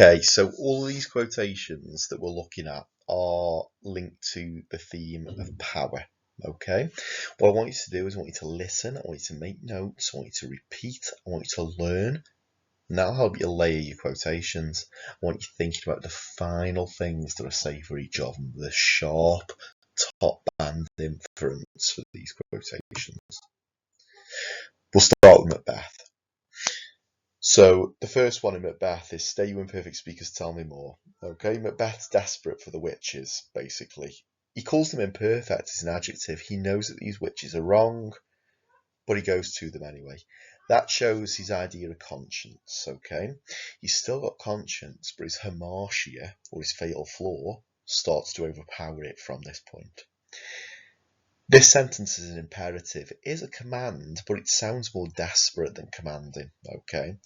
Okay, so all of these quotations that we're looking at are linked to the theme of power. Okay, what I want you to do is I want you to listen, I want you to make notes, I want you to repeat, I want you to learn, and that'll help you layer your quotations. I want you thinking about the final things that are said for each of them, the sharp top band inference for these quotations. We'll start with Macbeth. So the first one in Macbeth is "Stay you imperfect speakers, tell me more." Okay, Macbeth's desperate for the witches, basically. He calls them imperfect as an adjective. He knows that these witches are wrong, but he goes to them anyway. That shows his idea of conscience, okay? He's still got conscience, but his hamartia, or his fatal flaw, starts to overpower it from this point. This sentence is an imperative. It is a command, but it sounds more desperate than commanding, okay?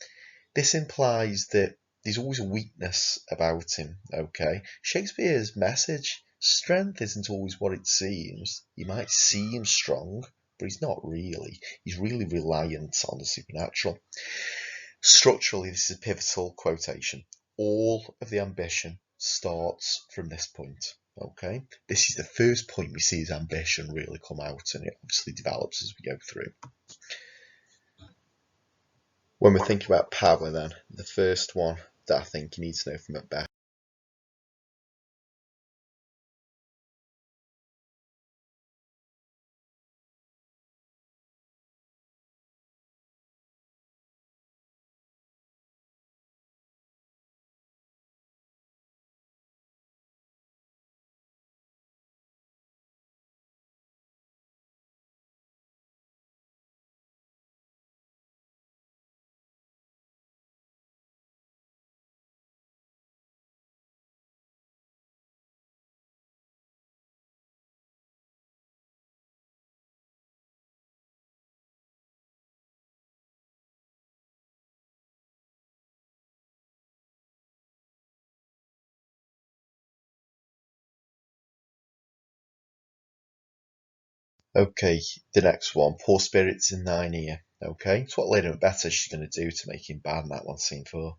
This implies that there's always a weakness about him, okay? Shakespeare's message, strength isn't always what it seems. You might seem strong, but he's not really. He's really reliant on the supernatural. Structurally, this is a pivotal quotation. All of the ambition starts from this point, okay? This is the first point we see his ambition really come out, and it obviously develops as we go through. When we're thinking about power then, the first one that I think you need to know from Macbeth. Okay, the next one, "Poor spirits in thine ear." Okay, it's what Lady Macbeth says she's going to do to make him bad in that one, scene 4.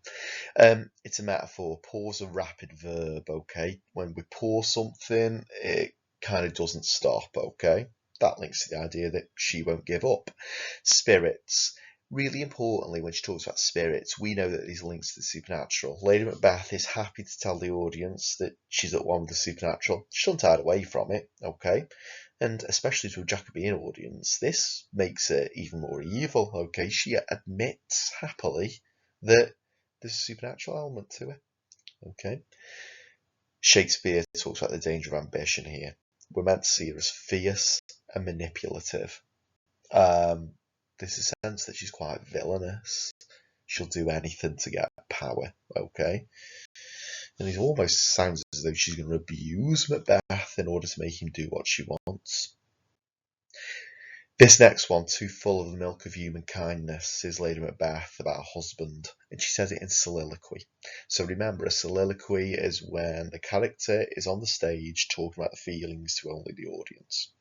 It's a metaphor. Pour's a rapid verb, okay? When we pour something, it kind of doesn't stop, okay? That links to the idea that she won't give up. Spirits. Really importantly, when she talks about spirits, we know that these links to the supernatural. Lady Macbeth is happy to tell the audience that she's at one with the supernatural. She doesn't hide away from it, okay? And especially to a Jacobean audience, this makes it even more evil, okay? She admits happily that there's a supernatural element to it, okay? Shakespeare talks about the danger of ambition here. We're meant to see her as fierce and manipulative. There's a sense that she's quite villainous. She'll do anything to get power, okay? And it almost sounds as though she's going to abuse Macbeth in order to make him do what she wants. This next one, "Too full of the milk of human kindness," is Lady Macbeth about her husband, and she says it in soliloquy. So remember, a soliloquy is when the character is on the stage talking about the feelings to only the audience.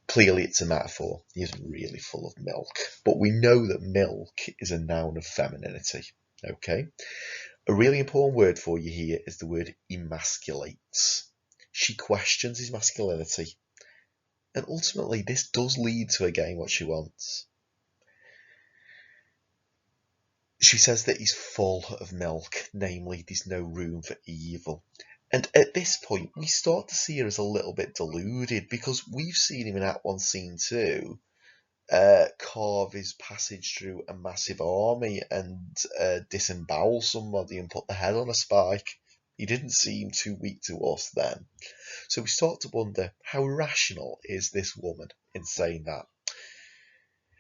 Clearly it's a metaphor. He isn't really full of milk, but we know that milk is a noun of femininity, okay? A really important word for you here is the word emasculates. She questions his masculinity. And ultimately, this does lead to her getting what she wants. She says that he's full of milk, namely, there's no room for evil. And at this point, we start to see her as a little bit deluded because we've seen him in Act 1, Scene 2 carve his passage through a massive army and disembowel somebody and put the head on a spike. He didn't seem too weak to us then. So we start to wonder, how rational is this woman in saying that?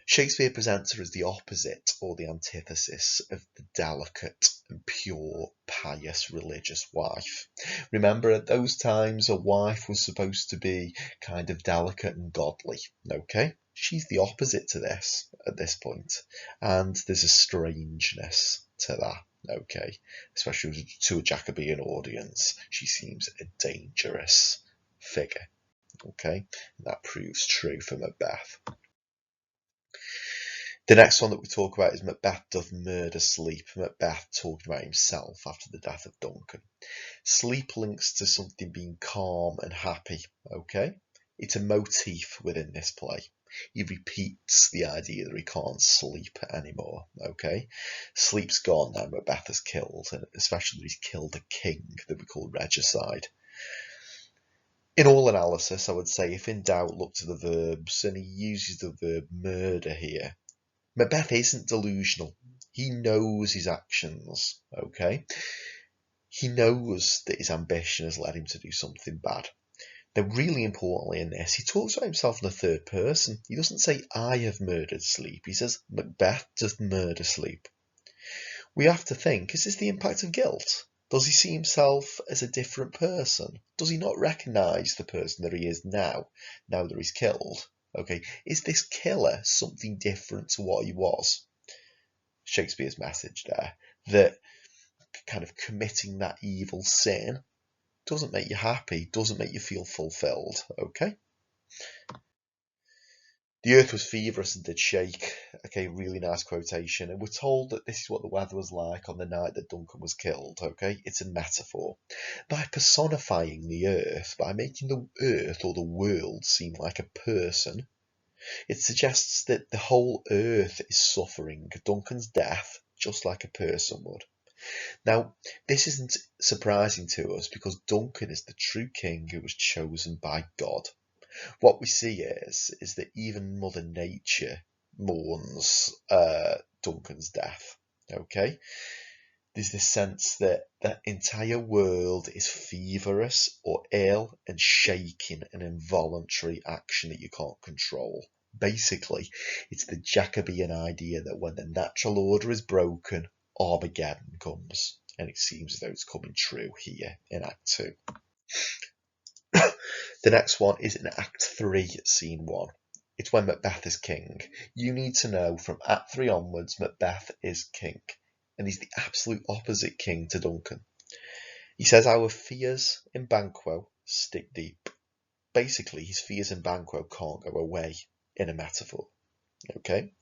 Shakespeare presents her as the opposite or the antithesis of the delicate and pure, pious, religious wife. Remember, at those times, a wife was supposed to be kind of delicate and godly, okay? She's the opposite to this at this point, and there's a strangeness to that, okay? Especially to a Jacobean audience, she seems a dangerous figure, okay? And that proves true for Macbeth. The next one that we talk about is Macbeth doth murder sleep. Macbeth talking about himself after the death of Duncan. Sleep links to something being calm and happy, okay? It's a motif within this play. He repeats the idea that he can't sleep anymore, okay? Sleep's gone now, Macbeth is killed, and especially that he's killed a king that we call regicide. In all analysis, I would say if in doubt, look to the verbs, and he uses the verb murder here. Macbeth isn't delusional. He knows his actions, okay? He knows that his ambition has led him to do something bad. Now, really importantly in this, he talks about himself in the third person. He doesn't say, I have murdered sleep. He says, Macbeth doth murder sleep. We have to think, is this the impact of guilt? Does he see himself as a different person? Does he not recognise the person that he is now that he's killed? Okay, is this killer something different to what he was? Shakespeare's message there, that kind of committing that evil sin doesn't make you happy, doesn't make you feel fulfilled, okay? The earth was feverish and did shake. Okay, really nice quotation. And we're told that this is what the weather was like on the night that Duncan was killed, okay? It's a metaphor. By personifying the earth, by making the earth or the world seem like a person, it suggests that the whole earth is suffering Duncan's death just like a person would. Now, this isn't surprising to us because Duncan is the true king who was chosen by God. What we see is that even Mother Nature mourns Duncan's death. Okay, there's this sense that the entire world is feverish or ill and shaking an involuntary action that you can't control. Basically, it's the Jacobean idea that when the natural order is broken, Armageddon comes. And it seems as though it's coming true here in Act 2. The next one is in Act 3, Scene 1. It's when Macbeth is king. You need to know from Act 3 onwards, Macbeth is king. And he's the absolute opposite king to Duncan. He says, our fears in Banquo stick deep. Basically, his fears in Banquo can't go away in a metaphor. Okay?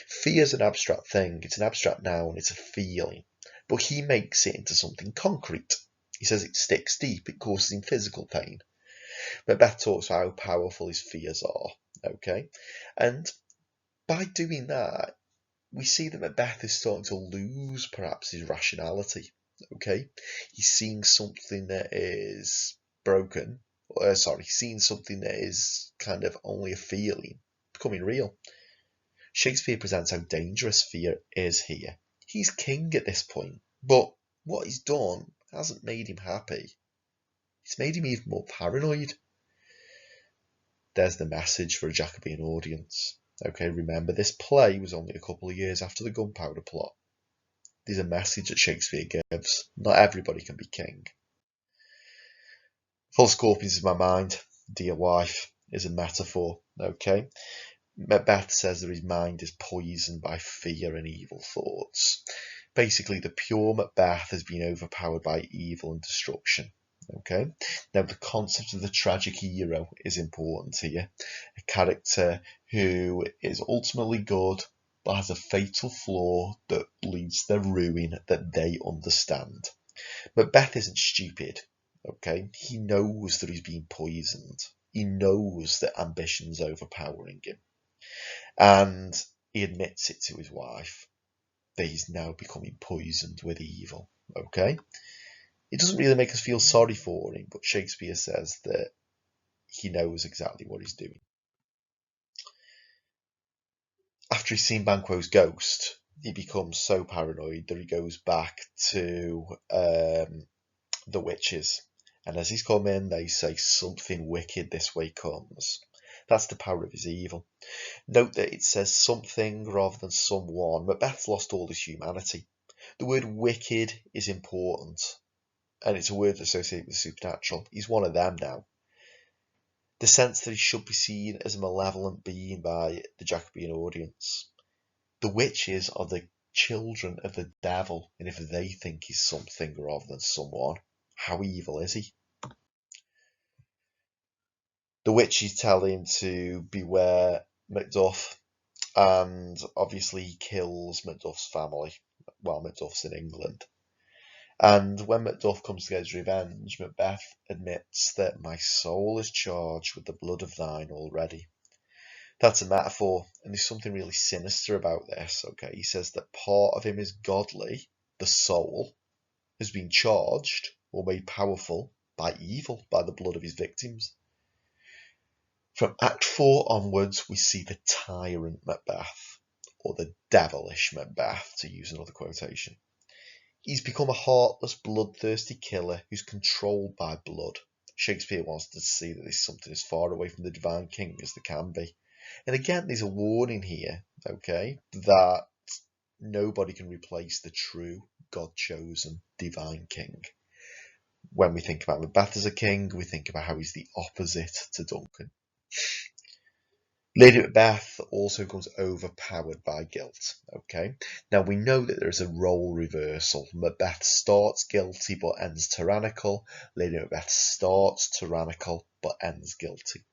Fear's an abstract thing. It's an abstract noun. It's a feeling. But he makes it into something concrete. He says it sticks deep. It causes him physical pain. Macbeth talks about how powerful his fears are, okay? And by doing that, we see that Macbeth is starting to lose perhaps his rationality, okay? He's seeing something that is broken, he's seeing something that is kind of only a feeling, becoming real. Shakespeare presents how dangerous fear is here. He's king at this point, but what he's done hasn't made him happy. It's made him even more paranoid. There's the message for a Jacobean audience. Okay, remember this play was only a couple of years after the Gunpowder Plot. There's a message that Shakespeare gives. Not everybody can be king. Full of scorpions in my mind, dear wife, is a metaphor. Okay, Macbeth says that his mind is poisoned by fear and evil thoughts. Basically, the pure Macbeth has been overpowered by evil and destruction. Okay, now the concept of the tragic hero is important here. A character who is ultimately good but has a fatal flaw that leads to their ruin that they understand. Macbeth isn't stupid. Okay, he knows that he's being poisoned. He knows that ambition's overpowering him. And he admits it to his wife that he's now becoming poisoned with evil. Okay? It doesn't really make us feel sorry for him, but Shakespeare says that he knows exactly what he's doing. After he's seen Banquo's ghost, he becomes so paranoid that he goes back to the witches. And as he's come in, they say something wicked this way comes. That's the power of his evil. Note that it says something rather than someone. Macbeth's lost all his humanity. The word wicked is important, and it's a word associated with the supernatural. He's one of them now. The sense that he should be seen as a malevolent being by the Jacobean audience. The witches are the children of the devil, and if they think he's something rather than someone, how evil is he? The witches tell him to beware Macduff, and obviously he kills Macduff's family while Macduff's in England. And when Macduff comes to get his revenge, Macbeth admits that my soul is charged with the blood of thine already. That's a metaphor, and there's something really sinister about this, okay? He says that part of him is godly, the soul, has been charged or made powerful by evil, by the blood of his victims. From Act 4 onwards, we see the tyrant Macbeth, or the devilish Macbeth, to use another quotation. He's become a heartless, bloodthirsty killer who's controlled by blood. Shakespeare wants to see that there's something as far away from the divine king as there can be. And again, there's a warning here, okay, that nobody can replace the true, God-chosen divine king. When we think about Macbeth as a king, we think about how he's the opposite to Duncan. Lady Macbeth also becomes overpowered by guilt. Okay, now we know that there's a role reversal. Macbeth starts guilty but ends tyrannical. Lady Macbeth starts tyrannical but ends guilty.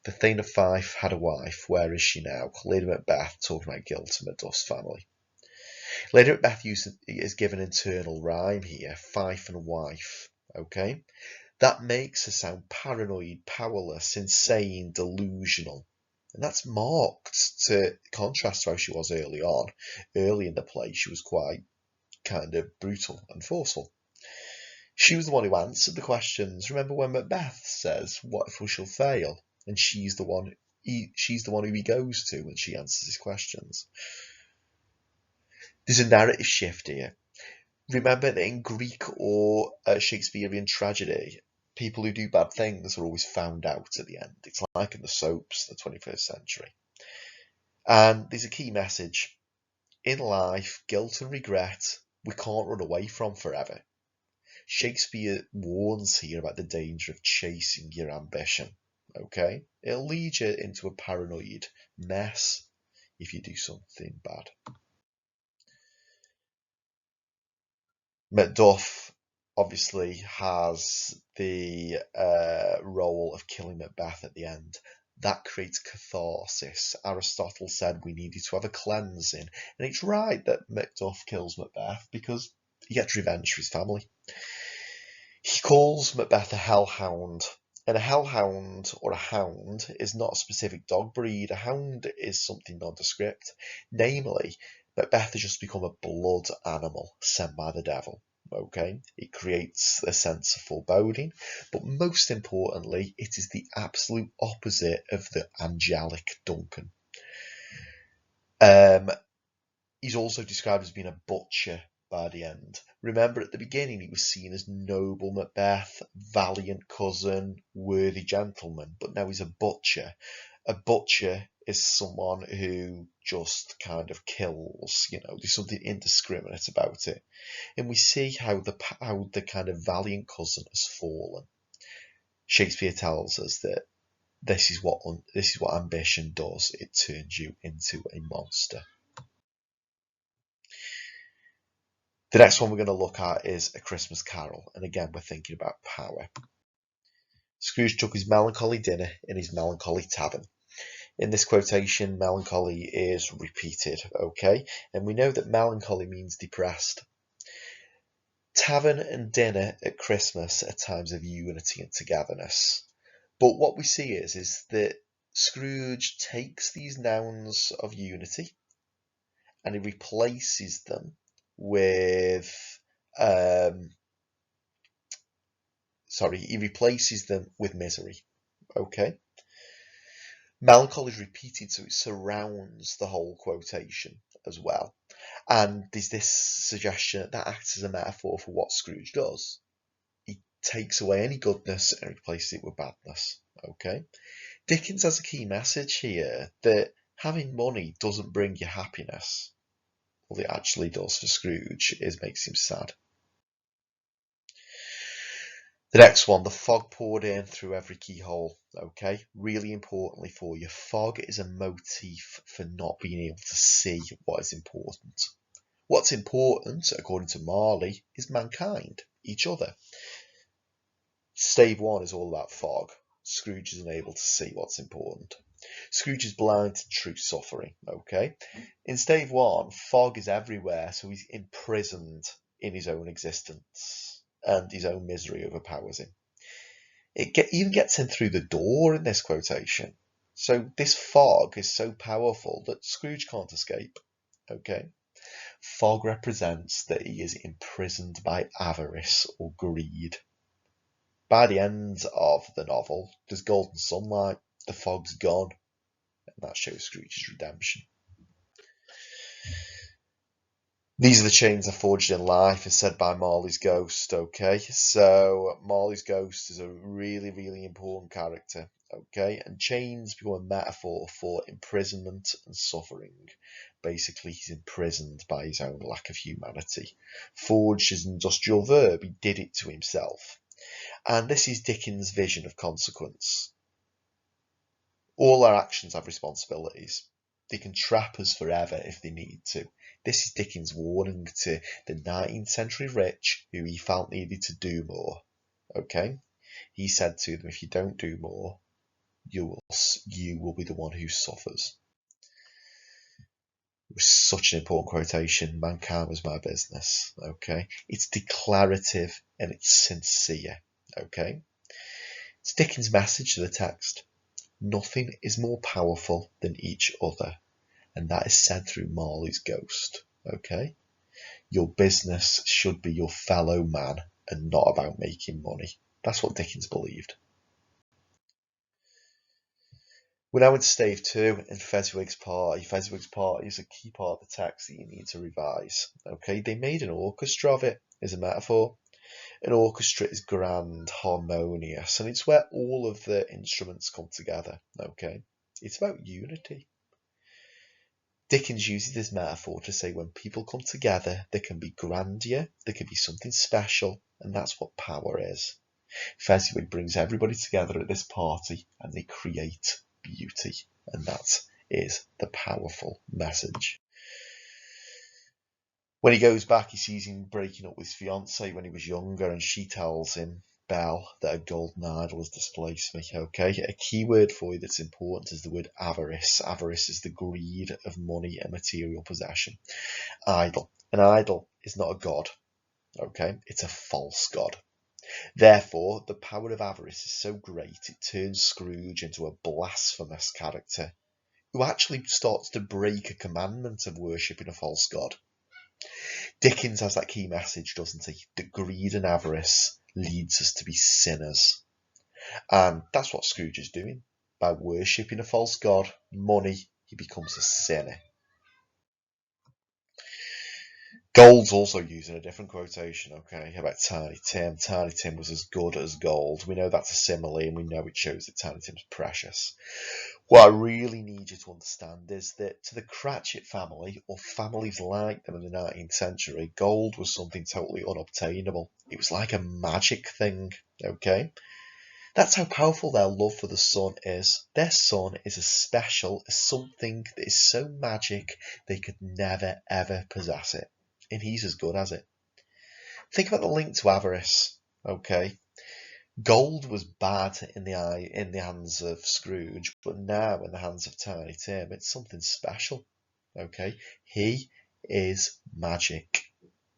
The Thane of Fife had a wife. Where is she now? Lady Macbeth talking about guilt to Macduff's family. Lady Macbeth is given internal rhyme here. Fife and wife. Okay, that makes her sound paranoid, powerless, insane, delusional. And that's marked to contrast to how she was early on. Early in the play, she was quite kind of brutal and forceful. She was the one who answered the questions. Remember when Macbeth says, "What if we shall fail?" And she's the one who he goes to when she answers his questions. There's a narrative shift here. Remember that in Greek or Shakespearean tragedy, people who do bad things are always found out at the end. It's like in the soaps in the 21st century. And there's a key message. In life, guilt and regret, we can't run away from forever. Shakespeare warns here about the danger of chasing your ambition. Okay? It'll lead you into a paranoid mess if you do something bad. Macduff obviously has the role of killing Macbeth at the end. That creates catharsis. Aristotle said we needed to have a cleansing, and it's right that Macduff kills Macbeth because he gets revenge for his family. He calls Macbeth a hellhound, and a hellhound or a hound is not a specific dog breed. A hound is something nondescript. Namely, Macbeth has just become a blood animal sent by the devil. Okay, it creates a sense of foreboding, but most importantly, it is the absolute opposite of the angelic Duncan. He's also described as being a butcher by the end. Remember, at the beginning, he was seen as noble Macbeth, valiant cousin, worthy gentleman, but now he's a butcher. A butcher is someone who just kind of kills, there's something indiscriminate about it. And we see how the kind of valiant cousin has fallen. Shakespeare tells us that this is what ambition does. It turns you into a monster. The next one we're going to look at is A Christmas Carol, and again we're thinking about power. Scrooge took his melancholy dinner in his melancholy tavern. In this quotation, melancholy is repeated, okay? And we know that melancholy means depressed. Tavern and dinner at Christmas are times of unity and togetherness. But what we see is that Scrooge takes these nouns of unity and he replaces them with misery. Okay. Melancholy is repeated, so it surrounds the whole quotation as well. And there's this suggestion that acts as a metaphor for what Scrooge does. He takes away any goodness and replaces it with badness. Okay. Dickens has a key message here that having money doesn't bring you happiness. All it actually does for Scrooge is makes him sad. The next one, the fog poured in through every keyhole. Okay, really importantly for you, fog is a motif for not being able to see what is important. What's important, according to Marley, is mankind, each other. Stave 1 is all about fog. Scrooge is unable to see what's important. Scrooge is blind to true suffering, okay? In stave 1, fog is everywhere, so he's imprisoned in his own existence, and his own misery overpowers him. Even gets him through the door in this quotation. So this fog is so powerful that Scrooge can't escape, okay? Fog represents that he is imprisoned by avarice or greed. By the end of the novel, there's golden sunlight, the fog's gone, and that shows Scrooge's redemption. These are the chains I forged in life, as said by Marley's ghost, okay? So Marley's ghost is a really, really important character, okay? And chains become a metaphor for imprisonment and suffering. Basically, he's imprisoned by his own lack of humanity. Forged is an industrial verb, he did it to himself. And this is Dickens' vision of consequence. All our actions have responsibilities. They can trap us forever if they need to. This is Dickens' warning to the 19th century rich who he felt needed to do more. Okay? He said to them, if you don't do more, you will be the one who suffers. It was such an important quotation. Mankind was my business. Okay? It's declarative and it's sincere. Okay? It's Dickens' message to the text. Nothing is more powerful than each other. And that is said through Marley's ghost, okay? Your business should be your fellow man and not about making money. That's what Dickens believed. We're now into stave 2 in Fezziwig's Party. Fezziwig's Party is a key part of the text that you need to revise, okay? They made an orchestra of it as a metaphor. An orchestra is grand, harmonious, and it's where all of the instruments come together, okay? It's about unity. Dickens uses this metaphor to say when people come together, there can be grandeur, there can be something special, and that's what power is. Fezziwig brings everybody together at this party and they create beauty, and that is the powerful message. When he goes back, he sees him breaking up with his fiancée when he was younger, and she tells him, Belle, that a golden idol has displaced me, okay? A key word for you that's important is the word avarice. Avarice is the greed of money and material possession. Idol. An idol is not a god, okay? It's a false god. Therefore, the power of avarice is so great, it turns Scrooge into a blasphemous character who actually starts to break a commandment of worshipping a false god. Dickens has that key message, doesn't he? That greed and avarice leads us to be sinners. And that's what Scrooge is doing. By worshipping a false god, money, he becomes a sinner. Gold's also used in a different quotation, okay, about Tiny Tim. Tiny Tim was as good as gold. We know that's a simile, and we know it shows that Tiny Tim's precious. What I really need you to understand is that to the Cratchit family, or families like them in the 19th century, gold was something totally unobtainable. It was like a magic thing, okay? That's how powerful their love for the sun is. Their son is as special as something that is so magic they could never ever possess it. And he's as good as it. Think about the link to avarice, okay? Gold was bad in the hands of Scrooge, but now in the hands of Tiny Tim, it's something special, okay? He is magic.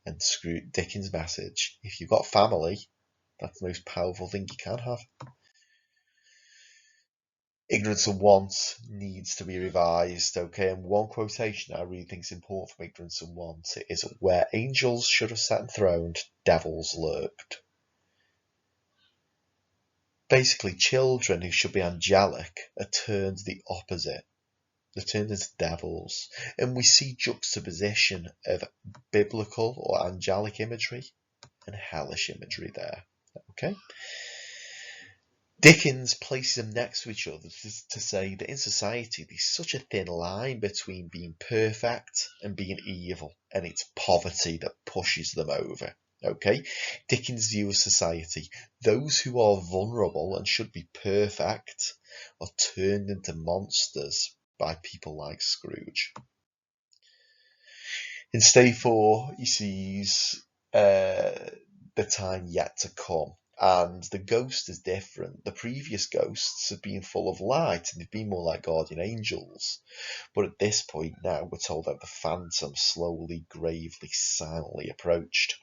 And Dickens' message, if you've got family, that's the most powerful thing you can have. Ignorance and Want needs to be revised, okay? And one quotation I really think is important from Ignorance and Want is where angels should have sat enthroned, devils lurked. Basically, children who should be angelic are turned the opposite. They're turned into devils. And we see juxtaposition of biblical or angelic imagery and hellish imagery there, okay? Dickens places them next to each other to say that in society there's such a thin line between being perfect and being evil, and it's poverty that pushes them over. Okay, Dickens' view of society, those who are vulnerable and should be perfect are turned into monsters by people like Scrooge. In stave 4, he sees the time yet to come. And the ghost is different. The previous ghosts have been full of light and they've been more like guardian angels. But at this point now, we're told that the phantom slowly, gravely, silently approached.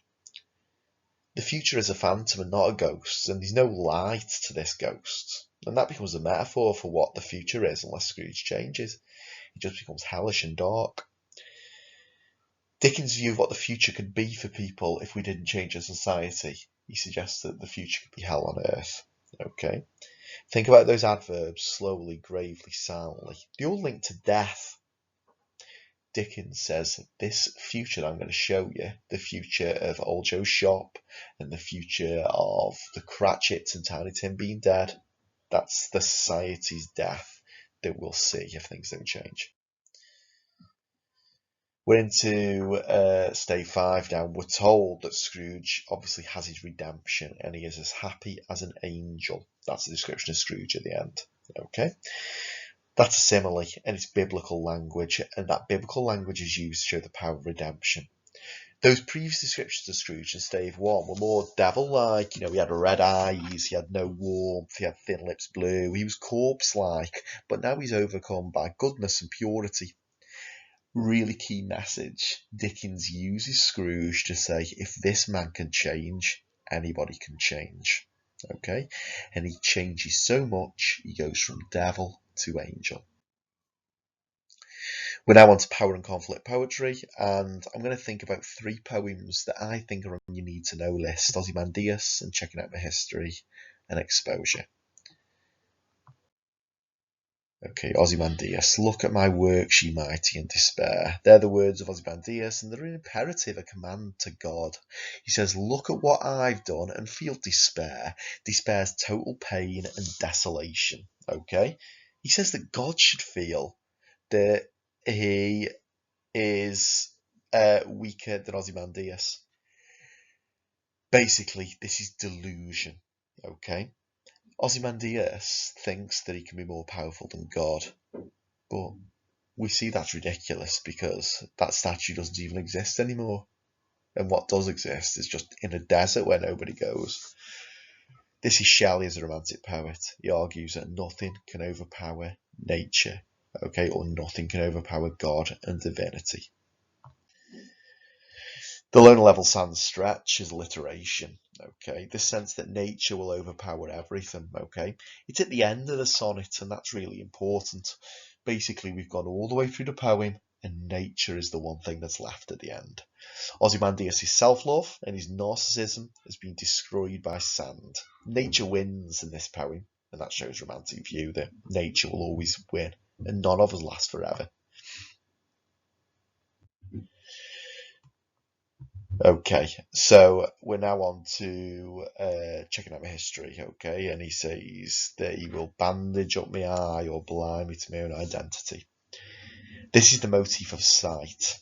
The future is a phantom and not a ghost, and there's no light to this ghost. And that becomes a metaphor for what the future is unless Scrooge changes. It just becomes hellish and dark. Dickens' view of what the future could be for people if we didn't change our society. He suggests that the future could be hell on earth. Okay. Think about those adverbs: slowly, gravely, silently. They all link to death. Dickens says this future I'm going to show you, the future of Old Joe's shop and the future of the Cratchits and Tiny Tim being dead, that's the society's death that we'll see if things don't change. We're into stage 5 now. We're told that Scrooge obviously has his redemption and he is as happy as an angel. That's the description of Scrooge at the end. Okay. That's a simile, and it's biblical language, and that biblical language is used to show the power of redemption. Those previous descriptions of Scrooge in stage 1 were more devil-like. He had red eyes, he had no warmth, he had thin lips blue, he was corpse-like, but now he's overcome by goodness and purity. Really key message. Dickens uses Scrooge to say, if this man can change, anybody can change. Okay? And he changes so much, he goes from devil to angel. We're now on to power and conflict poetry, and I'm going to think about 3 poems that I think are on your need to know list: Ozymandias and Checking Out My History and Exposure. Okay, Ozymandias. Look at my works, ye mighty, in despair. They're the words of Ozymandias, and they're an imperative, a command to God. He says, look at what I've done and feel despair. Despair's total pain and desolation. Okay? He says that God should feel that he is weaker than Ozymandias. Basically, this is delusion. Okay? Ozymandias thinks that he can be more powerful than God, but we see that's ridiculous because that statue doesn't even exist anymore. And what does exist is just in a desert where nobody goes. This is Shelley as a romantic poet. He argues that nothing can overpower nature, okay, or nothing can overpower God and divinity. The lower level sans stretch is alliteration, okay? The sense that nature will overpower everything, okay? It's at the end of the sonnet, and that's really important. Basically, we've gone all the way through the poem, and nature is the one thing that's left at the end. Ozymandias' self-love and his narcissism has been destroyed by sand. Nature wins in this poem, and that shows romantic view that nature will always win, and none of us last forever. Okay, so we're now on to Checking Out My History, okay, and he says that he will bandage up my eye or blind me to my own identity. This is the motif of sight,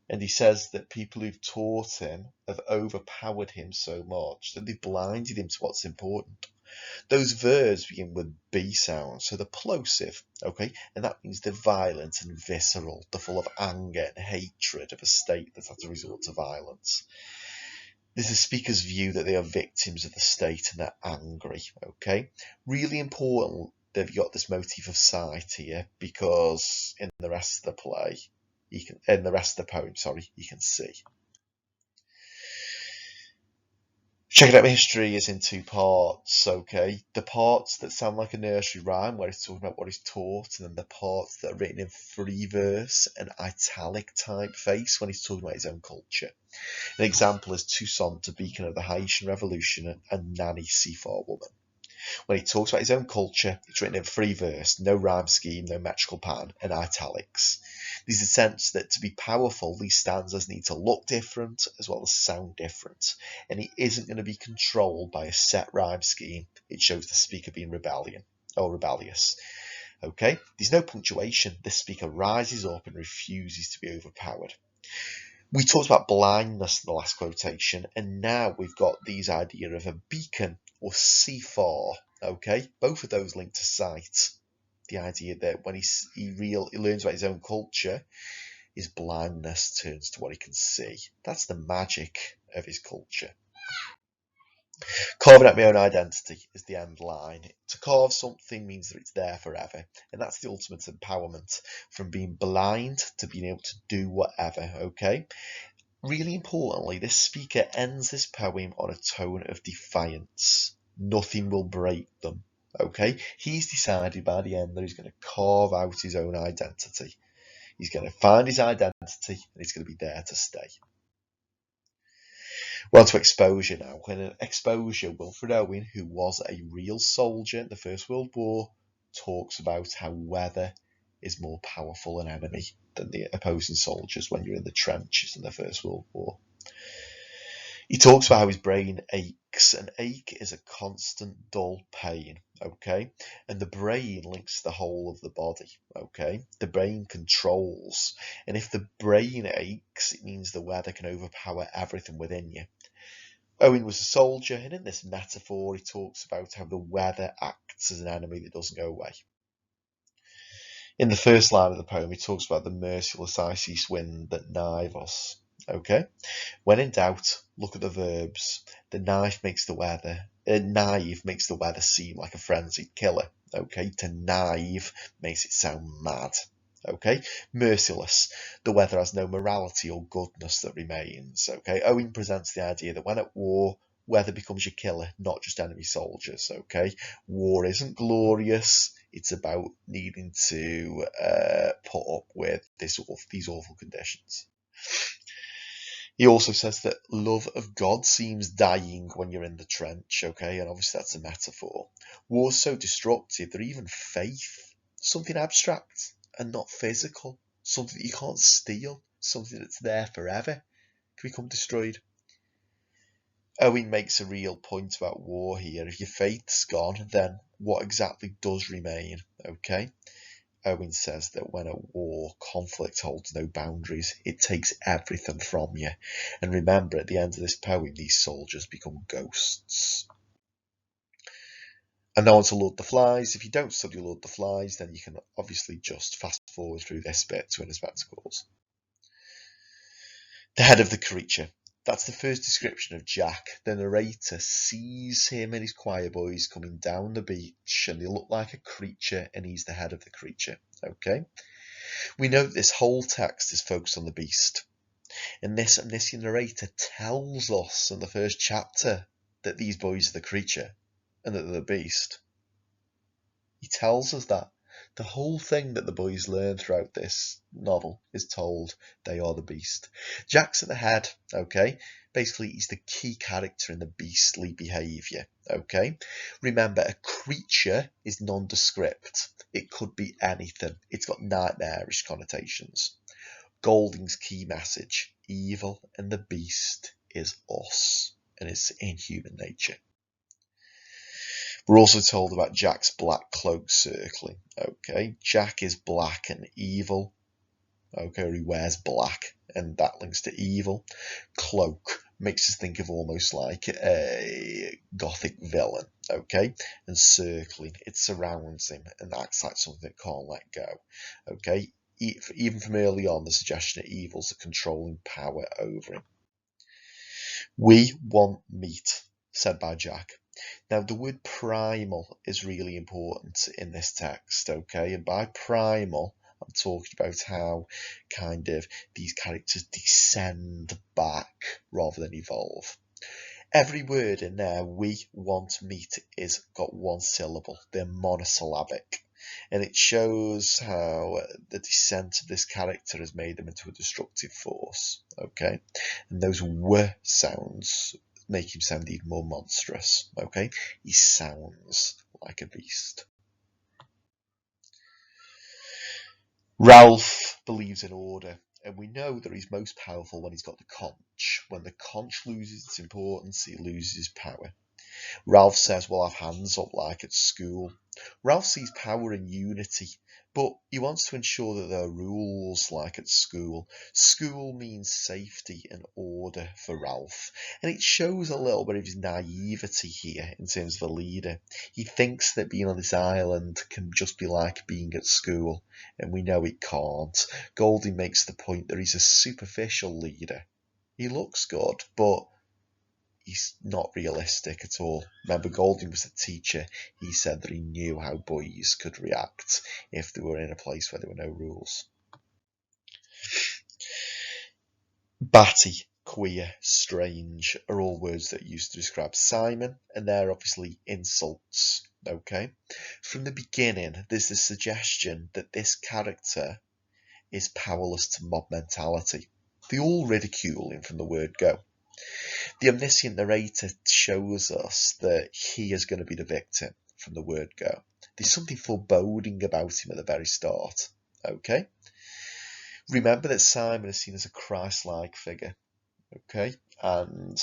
and he says that people who've taught him have overpowered him so much that they've blinded him to what's important. Those verbs begin with B sounds, so they're plosive, okay? And that means they're violent and visceral. They're full of anger and hatred of a state that's as a result of violence. There's the speaker's view that they are victims of the state and they're angry, okay? Really important that you've got this motif of sight here, because in the rest of the play, in the rest of the poem, you can see. Checking Out My History is in 2 parts, okay? The parts that sound like a nursery rhyme, where he's talking about what he's taught, and then the parts that are written in free verse and italic typeface when he's talking about his own culture. An example is Toussaint, a beacon of the Haitian Revolution, and Nanny Seafar Woman. When he talks about his own culture, it's written in free verse, no rhyme scheme, no metrical pattern, and italics. There's a sense that to be powerful, these stanzas need to look different as well as sound different, and he isn't going to be controlled by a set rhyme scheme. It shows the speaker being rebellious. Okay, there's no punctuation. This speaker rises up and refuses to be overpowered. We talked about blindness in the last quotation, and now we've got these idea of a beacon or seafar, okay? Both of those linked to sight. The idea that when he learns about his own culture, his blindness turns to what he can see. That's the magic of his culture. Carving out my own identity is the end line. To carve something means that it's there forever, and that's the ultimate empowerment, from being blind to being able to do whatever, okay? Really importantly, this speaker ends this poem on a tone of defiance. Nothing will break them, okay? He's decided by the end that he's going to carve out his own identity. He's going to find his identity, and he's going to be there to stay. We're on to exposure now. In an exposure, Wilfred Owen, who was a real soldier in the First World War, talks about how weather is more powerful an enemy than the opposing soldiers when you're in the trenches in the First World War. He talks about how his brain aches. An ache is a constant dull pain, okay? And the brain links the whole of the body, okay? The brain controls. And if the brain aches, it means the weather can overpower everything within you. Owen was a soldier, and in this metaphor, he talks about how the weather acts as an enemy that doesn't go away. In the first line of the poem, he talks about the merciless icy wind that knives us. Okay, when in doubt, look at the verbs. The knife makes the weather seem like a frenzied killer. Okay, to knife makes it sound mad. Okay, merciless. The weather has no morality or goodness that remains. Okay, Owen presents the idea that when at war, weather becomes your killer, not just enemy soldiers. Okay, war isn't glorious. It's about needing to put up with these awful conditions. He also says that love of God seems dying when you're in the trench, okay? And obviously that's a metaphor. War's so destructive that even faith, something abstract and not physical, something that you can't steal, something that's there forever, can become destroyed. Owen makes a real point about war here. If your faith's gone, then what exactly does remain, okay? Owen says that when at war, conflict holds no boundaries. It takes everything from you. And remember, at the end of this poem, these soldiers become ghosts. And now on to Lord the Flies. If you don't study Lord the Flies, then you can obviously just fast forward through this bit to Inner Spectacles. The head of the creature. That's the first description of Jack. The narrator sees him and his choir boys coming down the beach, and they look like a creature, and he's the head of the creature. Okay? We know that this whole text is focused on the beast. And this omniscient narrator tells us in the first chapter that these boys are the creature and that they're the beast. He tells us that. The whole thing that the boys learn throughout this novel is told they are the beast. Jack's at the head, okay? Basically, he's the key character in the beastly behaviour, okay? Remember, a creature is nondescript. It could be anything. It's got nightmarish connotations. Golding's key message, evil and the beast is us, and it's in human nature. We're also told about Jack's black cloak circling. Okay, Jack is black and evil. Okay, he wears black, and that links to evil. Cloak makes us think of almost like a gothic villain. Okay, and circling, it surrounds him and acts like something that can't let go. Okay, even from early on, the suggestion that evil's a controlling power over him. We want meat, said by Jack. Now, the word primal is really important in this text, okay? And by primal, I'm talking about how kind of these characters descend back rather than evolve. Every word in there, we want meat, is got one syllable. They're monosyllabic. And it shows how the descent of this character has made them into a destructive force, okay? And those w sounds make him sound even more monstrous, okay? He sounds like a beast. Ralph believes in order, and we know that he's most powerful when he's got the conch. When the conch loses its importance, he loses his power. Ralph says we'll have hands up like at school. Ralph sees power in unity, but he wants to ensure that there are rules like at school. School means safety and order for Ralph, and it shows a little bit of his naivety here in terms of a leader. He thinks that being on this island can just be like being at school, and we know it can't. Golding makes the point that he's a superficial leader. He looks good, but he's not realistic at all. Remember, Golding was a teacher. He said that he knew how boys could react if they were in a place where there were no rules. Batty, queer, strange are all words that are used to describe Simon, and they're obviously insults. Okay? From the beginning, there's the suggestion that this character is powerless to mob mentality. They all ridicule him from the word go. The omniscient narrator shows us that he is going to be the victim from the word go. There's something foreboding about him at the very start. Okay? Remember that Simon is seen as a Christ-like figure. Okay? And,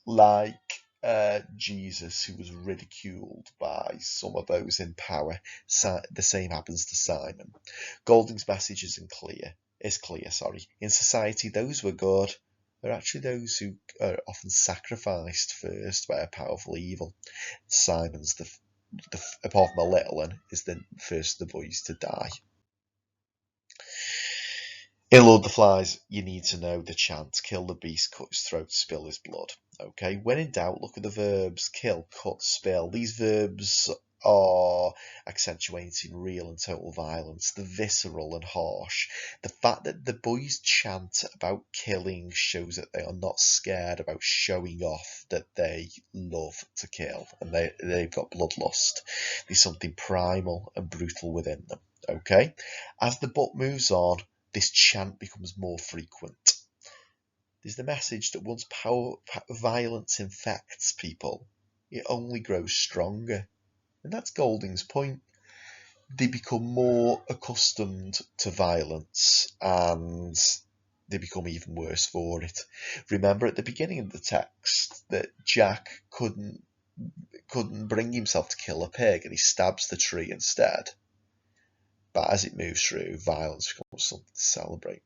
like Jesus, who was ridiculed by some of those in power, the same happens to Simon. Golding's message is clear. In society, those who are good are actually those who are often sacrificed first by a powerful evil. Simon's apart from a little one, is the first of the boys to die. In Lord of the Flies, you need to know the chant, kill the beast, cut his throat, spill his blood. Okay, when in doubt, look at the verbs kill, cut, spill. These verbs are accentuating real and total violence, the visceral and harsh. The fact that the boys chant about killing shows that they are not scared about showing off that they love to kill and they've got bloodlust. There's something primal and brutal within them. Okay, as the book moves on, this chant becomes more frequent. There's the message that once violence infects people, it only grows stronger. And that's Golding's point. They become more accustomed to violence and they become even worse for it. Remember at the beginning of the text that Jack couldn't bring himself to kill a pig and he stabs the tree instead. But as it moves through, violence becomes something to celebrate.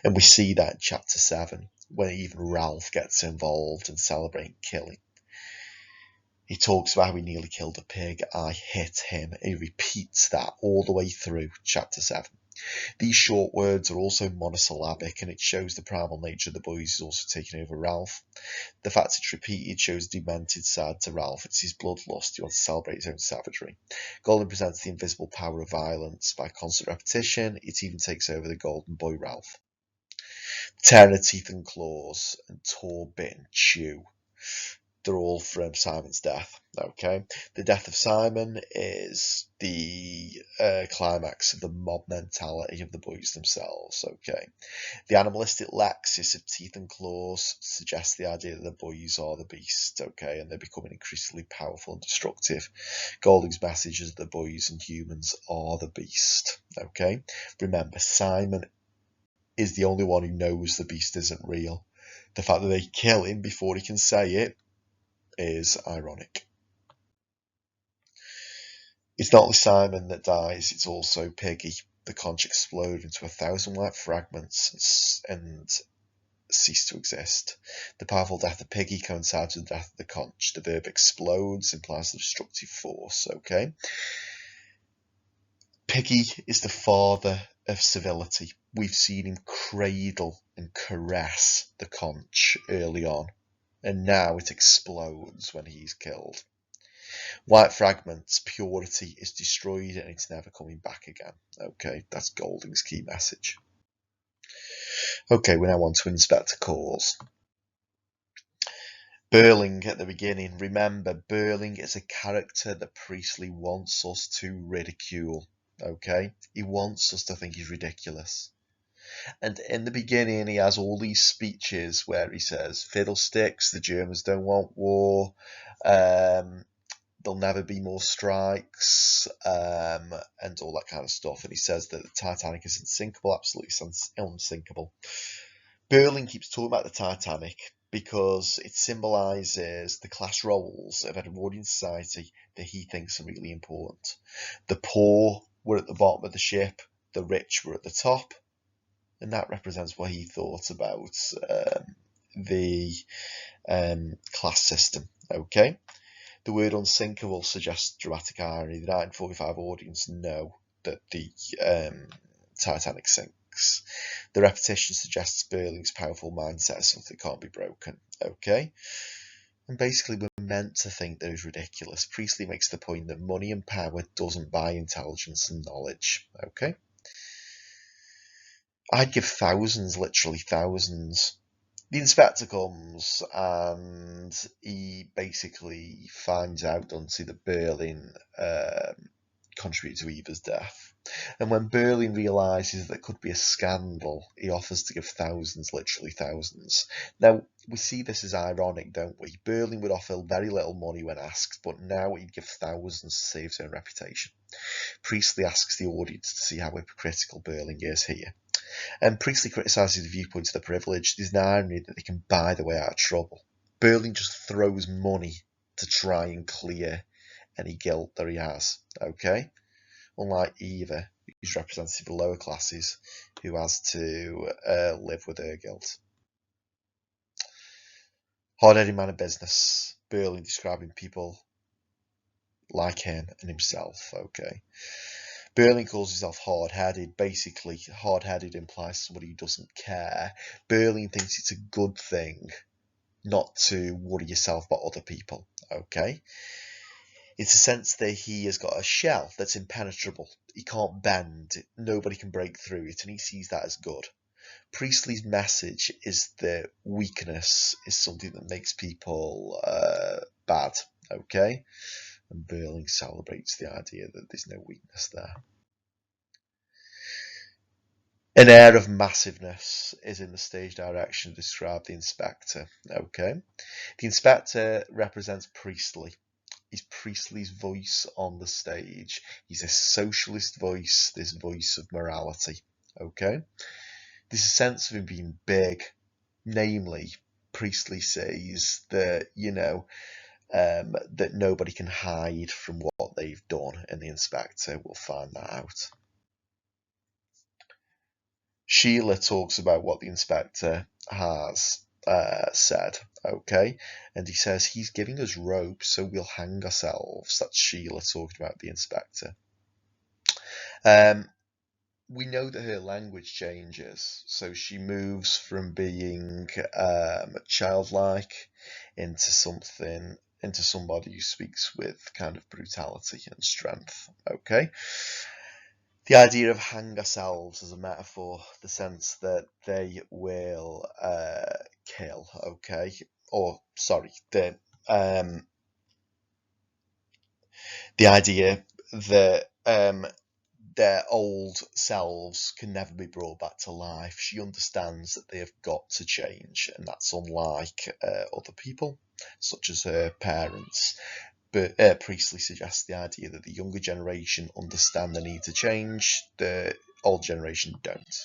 And we see that in chapter 7, when even Ralph gets involved in celebrating killing. He talks about how he nearly killed a pig. I hit him. He repeats that all the way through chapter 7. These short words are also monosyllabic, and it shows the primal nature of the boys is also taking over Ralph. The fact it's repeated shows a demented side to Ralph. It's his bloodlust. He wants to celebrate his own savagery. Golding presents the invisible power of violence. By constant repetition, it even takes over the golden boy Ralph. Tearing of teeth and claws and tore, bit and chew. They're all from Simon's death. Okay, the death of Simon is the climax of the mob mentality of the boys themselves. Okay, the animalistic lexis of teeth and claws suggests the idea that the boys are the beast. Okay, and they're becoming increasingly powerful and destructive. Golding's message is that the boys and humans are the beast. Okay, remember Simon is the only one who knows the beast isn't real. The fact that they kill him before he can say it is ironic. It's not only Simon that dies, it's also Piggy. The conch explodes into 1,000 white fragments and cease to exist. The powerful death of Piggy coincides with the death of the conch. The verb explodes implies the destructive force. Okay. Piggy is the father of civility. We've seen him cradle and caress the conch early on, and now it explodes when he's killed. White fragments, purity is destroyed and it's never coming back again. Okay, that's Golding's key message. Okay, we're now on to Inspector Cause. Burling at the beginning. Remember, Burling is a character that Priestley wants us to ridicule. Okay, he wants us to think he's ridiculous. And in the beginning, he has all these speeches where he says, fiddlesticks, the Germans don't want war, there'll never be more strikes, and all that kind of stuff. And he says that the Titanic is unsinkable, absolutely unsinkable. Burling keeps talking about the Titanic because it symbolises the class roles of Edwardian society that he thinks are really important. The poor were at the bottom of the ship, the rich were at the top, and that represents what he thought about the class system. Okay, the word unsinkable suggests dramatic irony. The 1945 audience know that the Titanic sinks. asks. The repetition suggests Burling's powerful mindset is something that can't be broken. Okay? And basically, we're meant to think that it's ridiculous. Priestley makes the point that money and power doesn't buy intelligence and knowledge. Okay? I'd give thousands, literally thousands. The inspector comes and he basically finds out, doesn't he, that Berlin contributed to Eva's death. And when Berlin realises that there could be a scandal, he offers to give thousands, literally thousands. Now, we see this as ironic, don't we? Berlin would offer very little money when asked, but now he'd give thousands to save his own reputation. Priestley asks the audience to see how hypocritical Berlin is here. And Priestley criticises the viewpoints of the privileged. There's an irony that they can buy their way out of trouble. Berlin just throws money to try and clear any guilt that he has, okay? Unlike Eva, who's representative of the lower classes, who has to live with her guilt. Hard-headed man of business. Berlin describing people like him and himself, okay? Berlin calls himself hard-headed. Basically, hard-headed implies somebody who doesn't care. Berlin thinks it's a good thing not to worry yourself about other people, okay? It's a sense that he has got a shell that's impenetrable. He can't bend. Nobody can break through it, and he sees that as good. Priestley's message is that weakness is something that makes people bad, okay? And Berlin celebrates the idea that there's no weakness there. An air of massiveness is in the stage direction to describe the inspector, okay? The inspector represents Priestley. He's Priestley's voice on the stage. He's a socialist voice, this voice of morality, okay? There's a sense of him being big, namely, Priestley says that, that nobody can hide from what they've done, and the inspector will find that out. Sheila talks about what the inspector has said, okay? And he says he's giving us rope, so we'll hang ourselves. That's Sheila talking about the inspector. We know that her language changes, so she moves from being childlike into somebody who speaks with kind of brutality and strength, okay? The idea of hang ourselves as a metaphor, the sense that they will kill, okay? Or, sorry, the idea that their old selves can never be brought back to life. She understands that they have got to change, and that's unlike other people, such as her parents. But Priestley suggests the idea that the younger generation understand the need to change, the old generation don't.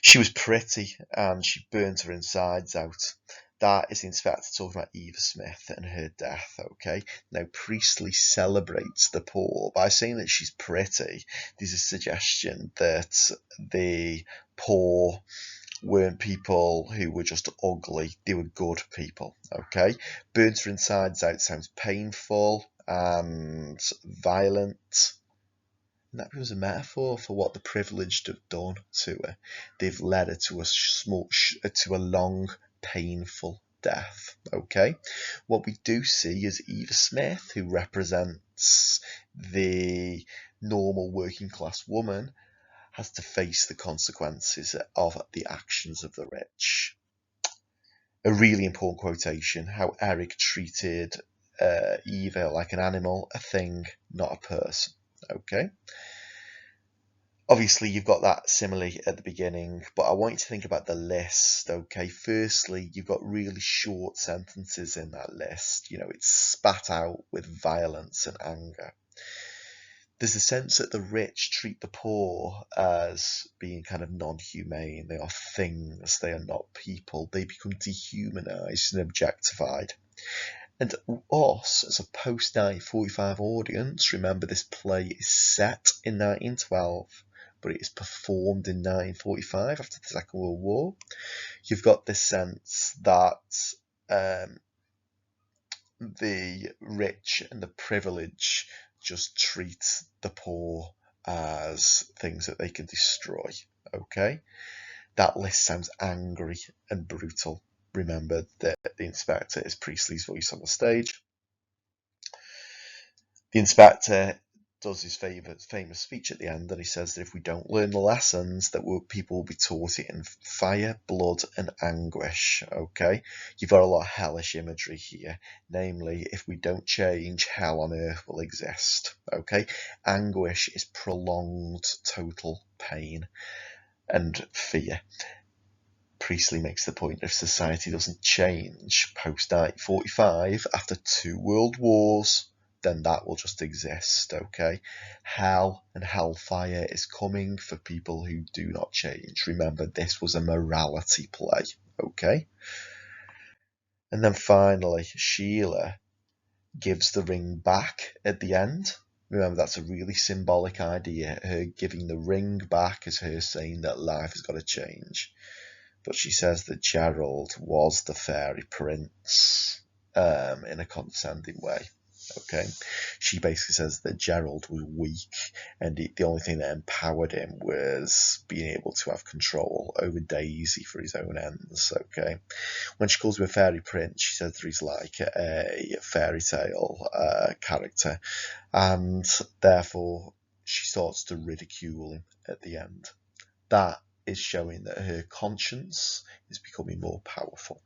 She was pretty and she burnt her insides out. That is the inspector talking about Eva Smith and her death, okay? Now, Priestley celebrates the poor by saying that she's pretty. There's a suggestion that the poor weren't people who were just ugly, they were good people, okay? Burnt her insides out sounds painful and violent. And that becomes a metaphor for what the privileged have done to her. They've led her to a long, painful death, okay? What we do see is Eva Smith, who represents the normal working class woman, has to face the consequences of the actions of the rich. A really important quotation, how Eric treated Eva like an animal, a thing, not a person. Okay. Obviously, you've got that simile at the beginning, but I want you to think about the list, okay? Firstly, you've got really short sentences in that list. It's spat out with violence and anger. There's a sense that the rich treat the poor as being kind of non-humane. They are things, they are not people. They become dehumanized and objectified. And us, as a post-1945 audience, remember this play is set in 1912, but it is performed in 1945 after the Second World War. You've got this sense that the rich and the privileged just treat the poor as things that they can destroy. Okay, that list sounds angry and brutal. Remember that the inspector is Priestley's voice on the stage. The inspector does his famous speech at the end, and he says that if we don't learn the lessons, that people will be taught it in fire, blood, and anguish. Okay, you've got a lot of hellish imagery here. Namely, if we don't change, hell on earth will exist. Okay, anguish is prolonged total pain and fear. Priestley makes the point that if society doesn't change post 1945, after 2 world wars, then that will just exist, okay? Hell and hellfire is coming for people who do not change. Remember, this was a morality play, okay? And then finally, Sheila gives the ring back at the end. Remember, that's a really symbolic idea. Her giving the ring back is her saying that life has got to change. But she says that Gerald was the fairy prince in a condescending way. Okay, she basically says that Gerald was weak, and the only thing that empowered him was being able to have control over Daisy for his own ends. Okay, when she calls him a fairy prince, she says that he's like a fairy tale character, and therefore she starts to ridicule him at the end. That is showing that her conscience is becoming more powerful.